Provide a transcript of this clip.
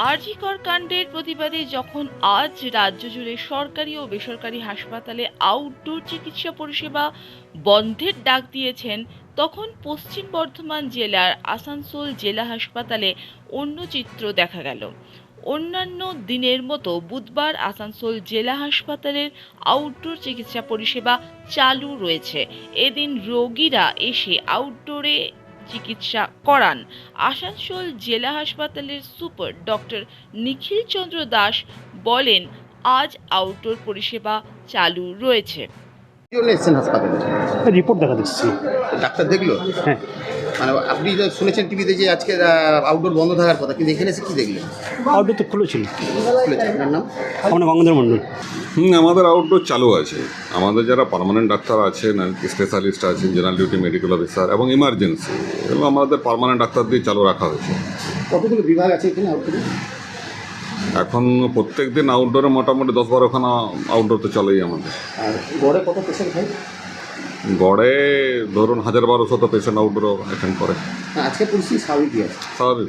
আরজি কর কাণ্ডের প্রতিবাদে যখন আজ রাজ্য জুড়ে সরকারি ও বেসরকারি হাসপাতালে আউটডোর চিকিৎসা পরিষেবা বন্ধের ডাক দিয়েছেন, তখন পশ্চিম বর্ধমান জেলার আসানসোল জেলা হাসপাতালে অন্য চিত্র দেখা গেল। অন্যান্য দিনের মতো বুধবার আসানসোল জেলা হাসপাতালের আউটডোর চিকিৎসা পরিষেবা চালু রয়েছে। এদিন রোগীরা এসে আউটডোরে চিকিৎসা করান। আসানসোল জেলা হাসপাতালের সুপার ডক্টর নিখিল চন্দ্র দাস বলেন, আজ আউটডোর পরিষেবা চালু রয়েছে। কি জন্য এসেছেন হাসপাতালে? রিপোর্ট দেখা দিচ্ছি। ডাক্তার দেখলো? হ্যাঁ, মানে আপনি যে শুনেছেন টিভিতে যে আজকে আউটডোর বন্ধ থাকার কথা, কিন্তু এখানে এসে কি দেখলেন? আউটডোর তো খুলে ছিল। খুলেছে। আপনার নাম? আমার গঙ্গাধর মণ্ডল। আমাদের আউটডোর চালু আছে। আমাদের যারা পার্মানেন্ট ডাক্তার আছেন, স্পেশালিস্ট আছেন, জেনারেল ডিউটি মেডিকেল অফিসার এবং ইমার্জেন্সি, এগুলো আমাদের পার্মানেন্ট ডাক্তার দিয়ে চালু রাখা হয়েছে। কতগুলো বিভাগ আছে এখানে আউটডোরে? এখন প্রত্যেক দিন আউটডোরে মোটামুটি 10-12খানা আউটডোর তো চলেই আমাদের। আর গড়ে কত পেশেন্ট হয়? গড়ে ধরুন 1000-1200 পেশেন্ট আউটডোর অ্যাটেন্ড করে। আজকে পরিস্থিতি স্বাভাবিকই আছে। স্বাভাবিক।